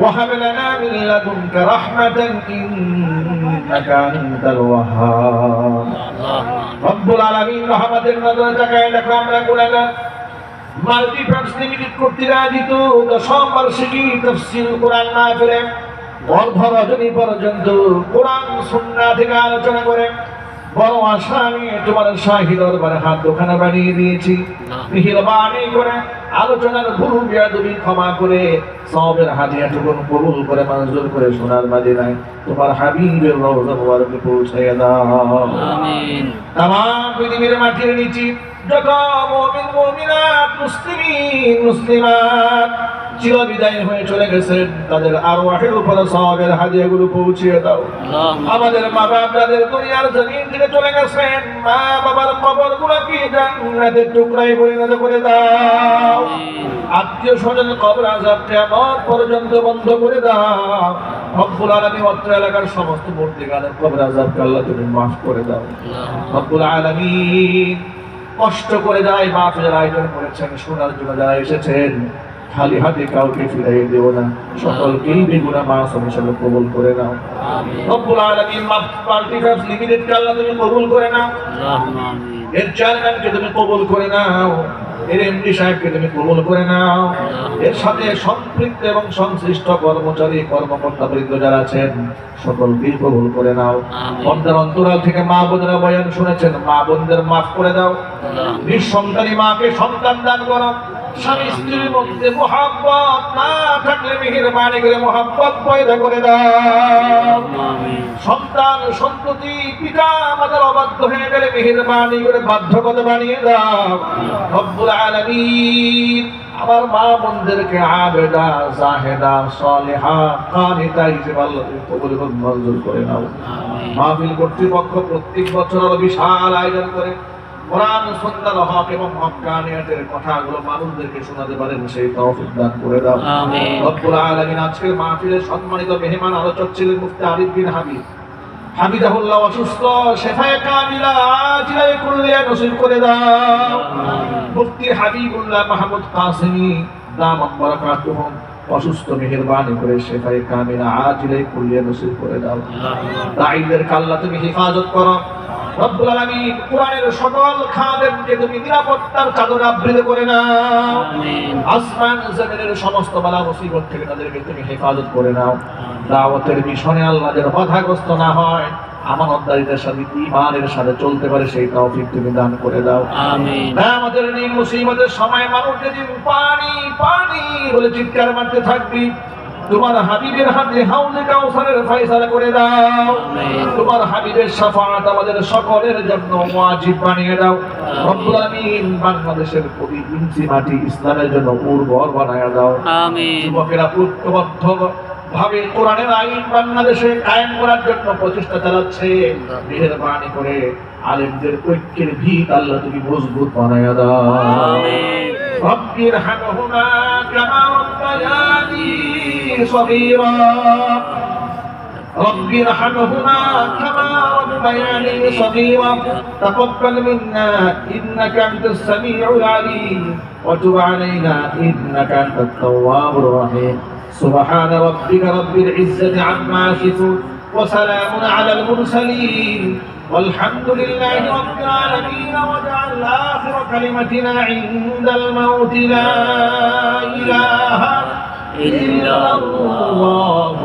وهب لنا من لدنك رحمة إنك أنت الوهاب رب العالمين রহমতের নজরে তাকায় দেখো আমরা গুনাহগার মাল্টিপ্লেক্স লিমিটেড কর্তৃক আয়োজিত 10ম বার্ষিকী তাফসীর কোরআন মাহফিলে অর্ধরজনী পর্যন্ত কোরআন সুন্নাহ থেকে আলোচনা করে বড় আশা আমি তোমার শাহী দরবারে হাত দোখানা বানিয়ে দিয়েছি। মেহেরবানি করে আলোচনার ভুল বিয়াদবি ক্ষমা করে সওয়াবের হাদিয়াটুকু কবুল করে মঞ্জুর করে সোনার মদিনায় তোমার হাবিবের রওজা মুবারকে পৌঁছাইয়া দাও। আমিন। তামাম পৃথিবীর মাটির নিচে যত মুমিন মুমিনাত মুসলিমিন মুসলিমাত চিরবিদায় হয়ে চলে গেছেন তাদের আরওয়াহের উপরে সওয়াবের হাদিয়াগুলো পৌঁছিয়ে দাও। আমাদের মা বাবা যাদের দুনিয়ার জমিন থেকে চলে গেছেন মা বাবার কবরগুলোকে জান্নাতের টুকরায় পরিণত করে দাও। আত্মীয় স্বজনের কবর আযাব কিয়ামত পর্যন্ত বন্ধ করে দাও। রব্বুল আলামিন অত্র এলাকার সমস্ত মুর্তিগানের কবর আযাবকে আল্লাহ তুমি মাফ করে দাও। রব্বুল আলামিন কষ্ট করে যারা মাহফিলের আয়োজন করেছেন শোনার জন্য যারা এসেছেন খালি হাতে কাউকে ফিরাইয়ে দিও না, সকলকেই বেগুনাহ মাসুম হিসেবে কবুল করে নাও। রব্বুল আলামিন মাল্টিপ্লেক্স লিমিটেড কে আল্লাহ তুমি কবুল করে নাও। এর চেয়ারম্যানকে তুমি কবুল করে নাও, এর এমডি সাহেবকে তুমি কবুল করে নাও, এর সাথে সম্পৃক্ত এবং সংশ্লিষ্ট কর্মচারী কর্মকর্তা বৃন্দ যারা আছেন সকলকেই কবুল করে নাও। পর্দার অন্তরাল থেকে মা বোনেরা বয়ান শুনেছেন মা বোনদের মাফ করে দাও। নিঃসন্তানী মাকে সন্তান দান করো। স্বামী স্ত্রীর মধ্যে মহব্বত না থাকলে মেহেরবানি করে মহব্বত পয়দা করে দাও। সন্তান সন্ততি পিতা মাতার অবাধ্য হয়ে গেলে মেহেরবানি করে বাধ্যকতা বানিয়ে দাও। রব্বুল আলামিন আমার মা বোনদেরকে আবেদা জাহেদা সালেহা কানিতা হিসেবে আল্লাহ তুমি কবুল করে মঞ্জুর করে নাও। মাহফিল কর্তৃপক্ষ প্রত্যেক বছর আরো বিশাল আয়োজন করে কোরআন সুন্নাহর হক এবং হক্কানিয়াতের কথাগুলো মানুষদেরকে শোনাতে পারেন সেই তৌফিক দান করে দাও। আমিন। রব্বুল আলামিন আজকের মাহফিলের সম্মানিত মেহমান আলোচক ছিলেন মুফতি আরিফ বিন হাবিদাহুল্লাহ অসুস্থ শেফায়ে কামিলা আজিলায়ে কুল্লিয়া নসিব করে দাও। মুফতি হাবিবুল্লাহ মাহমুদ কাসেমি দামাত বারাকাতুহুম অসুস্থ মেহেরবানি করে শেফায়ে কামিলা আজিলায়ে কুল্লিয়া নসিব করে দাও। দাঈদের আল্লাহ তুমি হেফাজত করো। রব্বুল আলামিন কোরআনের সকল খাদেমকে তুমি নিরাপত্তার চাদরে আবৃত করে নাও। আমিন। আসমান জমিনের সমস্ত বালা মুসিবত থেকে তাদেরকে তুমি হেফাজত করে নাও। দাওয়াতের মিশনে আল্লাহ যেন বাধাগ্রস্ত না হয়, আমানতদারিতার সাথে ঈমানের সাথে চলতে পারে সেই তৌফিক তুমি দান করে দাও। আমিন। আমাদের এই মুসিবতের সময় মানুষ যেদিন পানি পানি বলে চিৎকার মারতে থাকবি তোমার হাবিবের হাতে হাউজে কাউসারের ফয়সালা করে দাও। তোমার হাবিবের শাফাআত আমাদের সকলের জন্য ওয়াজিব বানিয়ে দাও। রব্বুল আলামিন বাংলাদেশের প্রতি ইঞ্চি মাটি ইসলামের জন্য উর্বর বানায়া দাও। আমিন। যুবকেরা ঐক্যবদ্ধ ভাবে কোরআনের আইন বাংলাদেশে কায়েম করার জন্য প্রচেষ্টা চালাচ্ছে। মেহেরবানি করে আলেমদের ঐক্যের ভিত আল্লাহ তুমি মজবুত বানায়া দাও। আমিন। রব্বির হামহুমা কামা রাব্বায়ানি صغيرا رب ارحمهما كما ربياني صغيرا تقبل منا إنك أنت السميع العليم وتب علينا إنك أنت التواب الرحيم سبحان ربك رب العزة عما يصفون وسلام على المرسلين والحمد لله رب العالمين واجعل آخر كلمتنا عند الموت لا إله إلا الله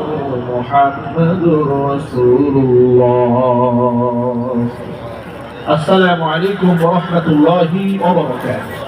محمد رسول الله. السلام عليكم ورحمة الله وبركاته.